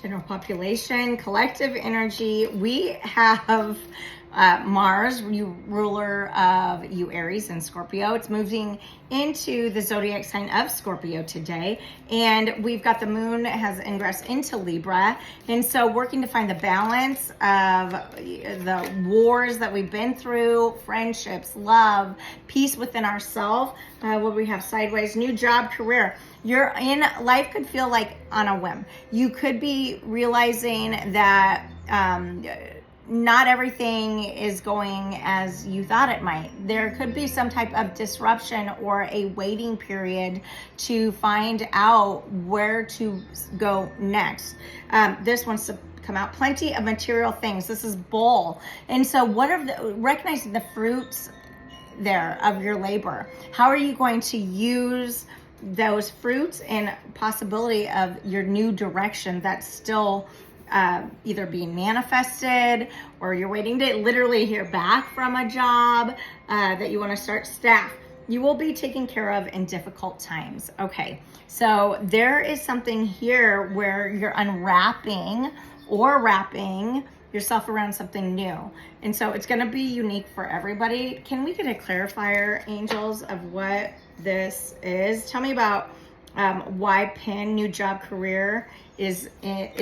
general population, collective energy. We have Mars, you ruler of you Aries and Scorpio. It's moving into the zodiac sign of Scorpio today. And we've got the moon has ingress into Libra. And so working to find the balance of the wars that we've been through, friendships, love, peace within ourselves. What we have sideways, new job, career. You're in life could feel like on a whim. You could be realizing that not everything is going as you thought it might. There could be some type of disruption or a waiting period to find out where to go next. This wants to come out. Plenty of material things. This is bull. And so what are recognizing the fruits there of your labor? How are you going to use those fruits and possibility of your new direction that's still either being manifested, or you're waiting to literally hear back from a job that you want to start? Staff, you will be taken care of in difficult times. Okay, so there is something here where you're unwrapping or wrapping yourself around something new. And so it's going to be unique for everybody. Can we get a clarifier, angels, of what this is? Tell me about why pin, new job, career is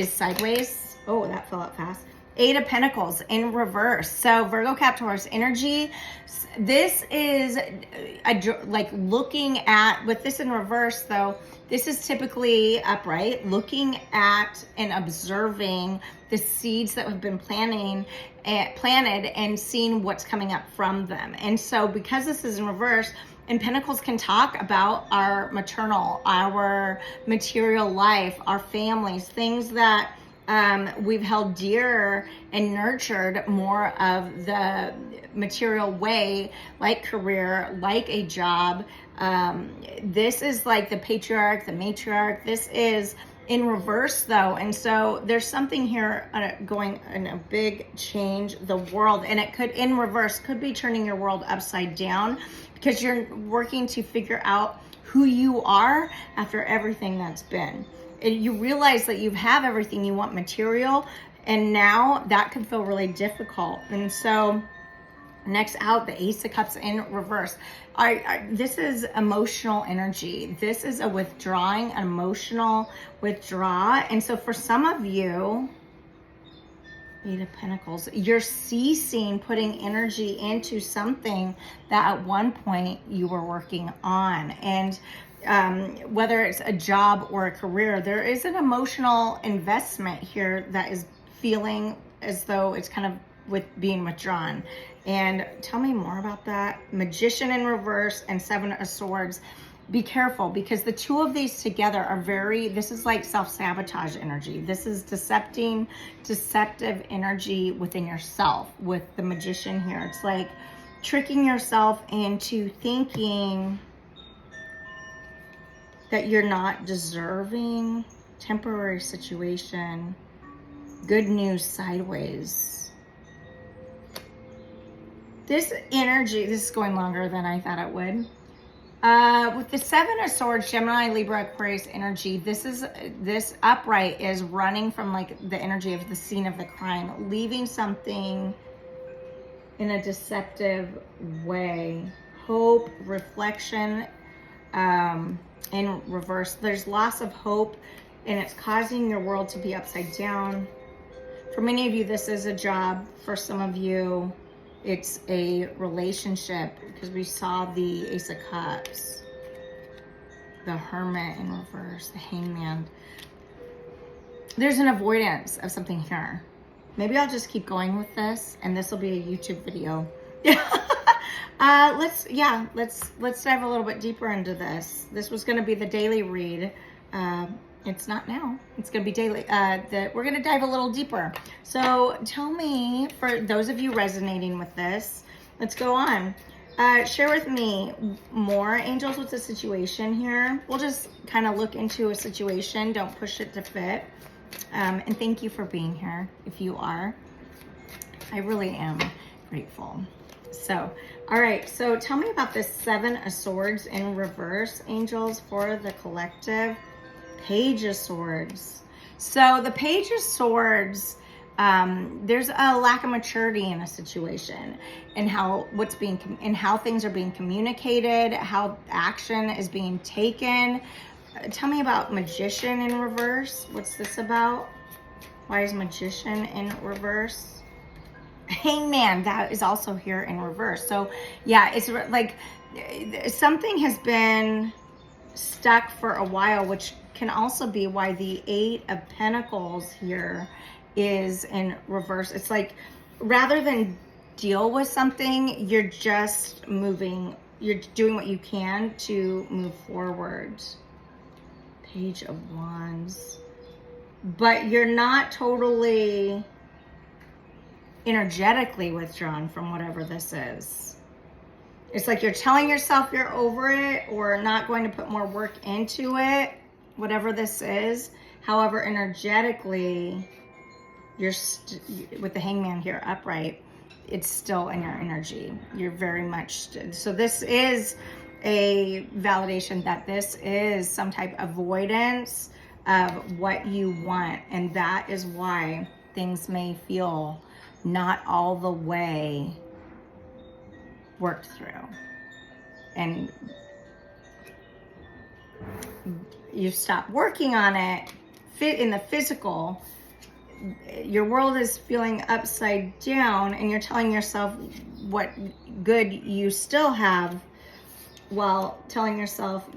sideways. Oh, that fell out fast. 8 of Pentacles in reverse. So Virgo, Cap, Taurus energy. This is like looking at, with this in reverse though, this is typically upright, looking at and observing the seeds that have been planted and seeing what's coming up from them. And so because this is in reverse, and Pentacles can talk about our maternal, our material life, our families, things that we've held dear and nurtured more of the material way, like career, like a job. This is like the patriarch, the matriarch. This is in reverse though. And so there's something here going in a big change the world, and it could in reverse could be turning your world upside down because you're working to figure out who you are after everything that's been. And you realize that you have everything you want material, and now that can feel really difficult. And so next out, the Ace of Cups in reverse. This is emotional energy. This is a withdrawing, an emotional withdrawal. And so for some of you, 8 of Pentacles, you're ceasing putting energy into something that at one point you were working on. And whether it's a job or a career, there is an emotional investment here that is feeling as though it's kind of being withdrawn. And tell me more about that. Magician in reverse and 7 of Swords. Be careful, because the two of these together are this is like self-sabotage energy. This is deceptive energy within yourself with the Magician here. It's like tricking yourself into thinking that you're not deserving, temporary situation, good news sideways. This energy, this is going longer than I thought it would. With the 7 of Swords, Gemini, Libra, Aquarius energy, this upright is running from like the energy of the scene of the crime, leaving something in a deceptive way. Hope, reflection, in reverse. There's loss of hope, and it's causing your world to be upside down. For many of you, this is a job. For some of you, it's a relationship, because we saw the Ace of Cups, the Hermit in reverse, the Hangman. There's an avoidance of something here. Maybe I'll just keep going with this, and this will be a YouTube video. Let's dive a little bit deeper into this. This was going to be the daily read. It's not now. It's going to be daily. We're going to dive a little deeper. So tell me, for those of you resonating with this, let's go on. Share with me more, angels, what's the situation here. We'll just kind of look into a situation. Don't push it to fit. And thank you for being here. If you are, I really am grateful. So, all right. So tell me about this 7 of Swords in reverse, angels, for the collective. Page of Swords. So the Page of Swords, there's a lack of maturity in a situation, and how things are being communicated, how action is being taken. Tell me about Magician in reverse. What's this about? Why is Magician in reverse? Hangman, that is also here in reverse. So yeah, it's like something has been stuck for a while, which can also be why the Eight of Pentacles here is in reverse. It's like, rather than deal with something, you're just moving, you're doing what you can to move forward. Page of Wands. But you're not totally energetically withdrawn from whatever this is. It's like you're telling yourself you're over it or not going to put more work into it, whatever this is. However, energetically, you're with the Hangman here upright, it's still in your energy. You're very much, so this is a validation that this is some type of avoidance of what you want. And that is why things may feel not all the way worked through. And you stop working on it, fit in the physical, your world is feeling upside down, and you're telling yourself what good you still have, while telling yourself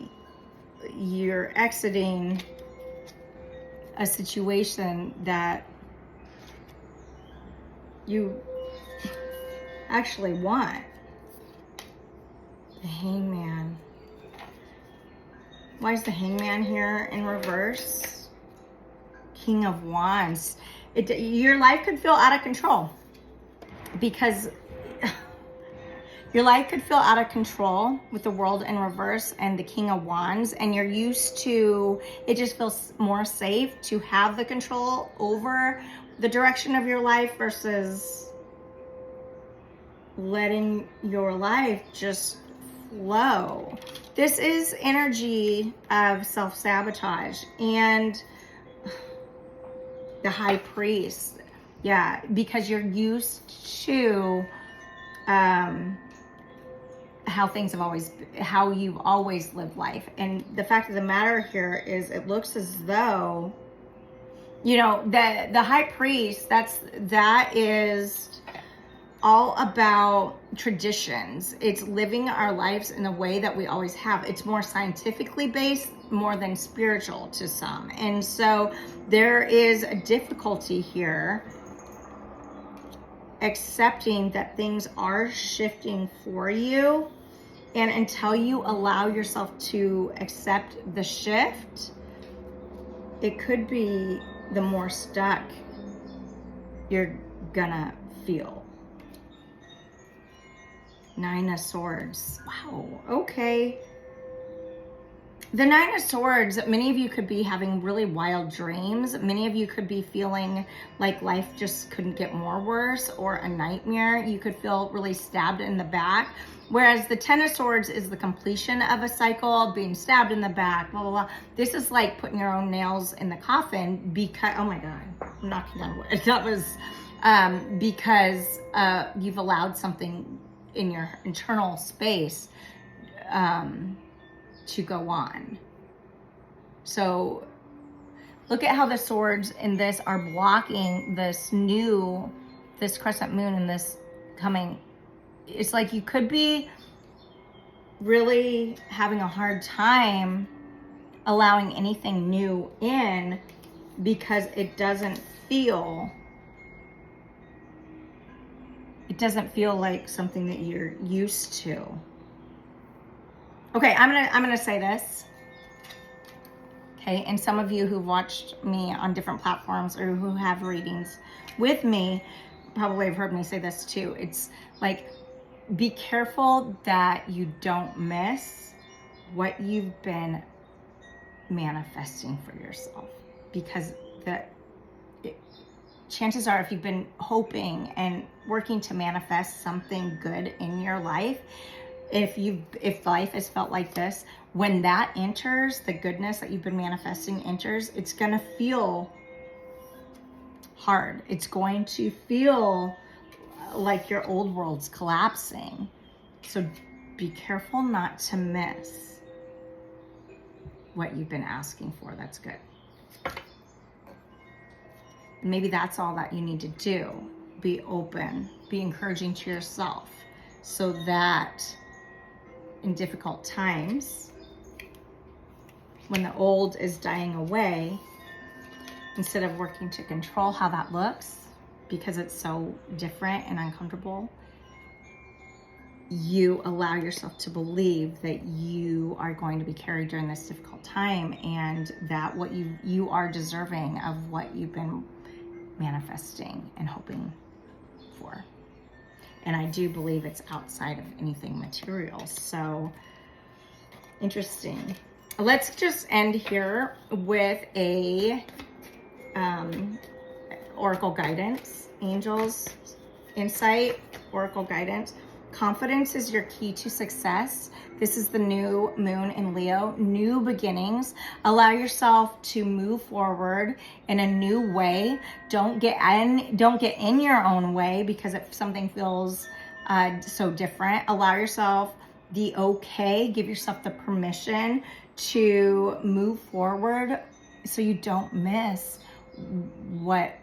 you're exiting a situation that you actually want. The Hangman. Why is the Hangman here in reverse? King of Wands. Your life could feel out of control, because your life could feel out of control with the World in reverse and the King of Wands, and you're used to, it just feels more safe to have the control over the direction of your life versus letting your life just flow. This is energy of self-sabotage. And the High Priest, yeah, because you're used to how you've always lived life. And the fact of the matter here is, it looks as though, you know, the High Priest, that is all about traditions. It's living our lives in a way that we always have. It's more scientifically based, more than spiritual to some. And so there is a difficulty here accepting that things are shifting for you. And until you allow yourself to accept the shift, it could be the more stuck you're gonna feel. Nine of Swords. Wow, okay. The Nine of Swords, many of you could be having really wild dreams. Many of you could be feeling like life just couldn't get more worse, or a nightmare. You could feel really stabbed in the back. Whereas the Ten of Swords is the completion of a cycle, being stabbed in the back, blah, blah, blah. This is like putting your own nails in the coffin because, oh my God, I'm knocking on wood. That was because you've allowed something in your internal space to go on. So look at how the swords in this are blocking this crescent moon and this coming. It's like you could be really having a hard time allowing anything new in, because it doesn't feel like something that you're used to. Okay, I'm gonna say this. Okay, and some of you who've watched me on different platforms or who have readings with me probably have heard me say this too. It's like, be careful that you don't miss what you've been manifesting for yourself, because chances are, if you've been hoping and working to manifest something good in your life, if life has felt like this, when that enters, the goodness that you've been manifesting enters, it's gonna feel hard. It's going to feel like your old world's collapsing. So be careful not to miss what you've been asking for. That's good. Maybe that's all that you need to do. Be open, be encouraging to yourself, so that in difficult times, when the old is dying away, instead of working to control how that looks, because it's so different and uncomfortable, you allow yourself to believe that you are going to be carried during this difficult time, and that what you are deserving of what you've been manifesting and hoping for. And I do believe it's outside of anything material. So interesting. Let's just end here with a oracle guidance, angels, insight, oracle guidance. Confidence is your key to success. This is the new moon in Leo, new beginnings. Allow yourself to move forward in a new way. Don't get in your own way, because if something feels so different, allow yourself the okay, give yourself the permission to move forward, so you don't miss what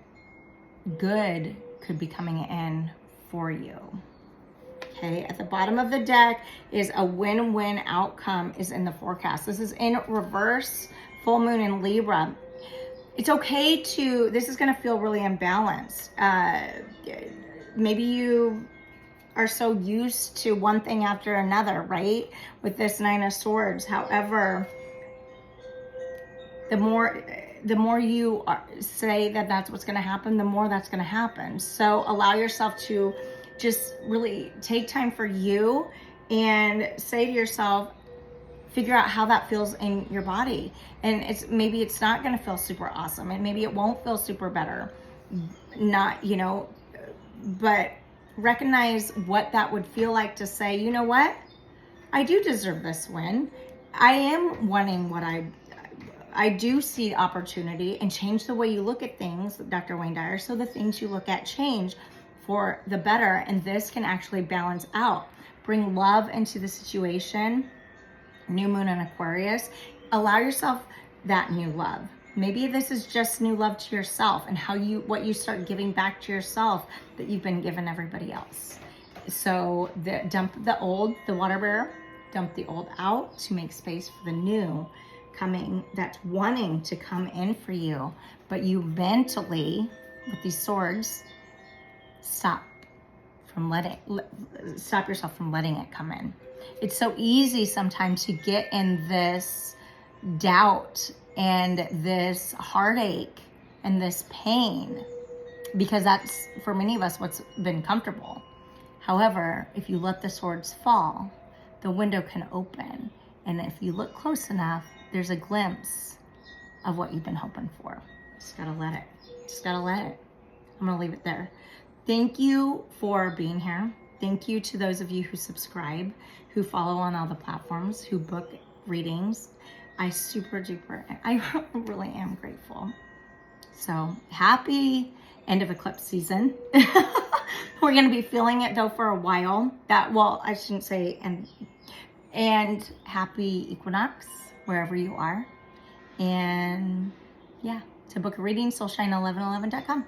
good could be coming in for you. Okay, at the bottom of the deck is a win-win outcome is in the forecast. This is in reverse, full moon in Libra. It's okay to, this is going to feel really imbalanced. Maybe you are so used to one thing after another, right? With this Nine of Swords. However, the more you say that that's what's going to happen, the more that's going to happen. So allow yourself to just really take time for you and say to yourself, figure out how that feels in your body. And maybe it's not going to feel super awesome, and maybe it won't feel super better. Not, but recognize what that would feel like to say, you know what? I do deserve this win. I am wanting what I do see opportunity, and change the way you look at things, Dr. Wayne Dyer, so the things you look at change for the better, and this can actually balance out. Bring love into the situation. New moon in Aquarius. Allow yourself that new love. Maybe this is just new love to yourself, and what you start giving back to yourself that you've been giving everybody else. So dump the old, the water bearer, dump the old out to make space for the new coming, that's wanting to come in for you. But you mentally, with these swords, stop yourself from letting it come in. It's so easy sometimes to get in this doubt and this heartache and this pain, because that's, for many of us, what's been comfortable. However, if you let the swords fall, the window can open. And if you look close enough, there's a glimpse of what you've been hoping for. Just gotta let it. Just gotta let it. I'm gonna leave it there. Thank you for being here. Thank you to those of you who subscribe, who follow on all the platforms, who book readings. I really am grateful. So happy end of eclipse season. We're going to be feeling it though for a while. I shouldn't say, and happy equinox wherever you are. And yeah, to book a reading, soulshine1111.com.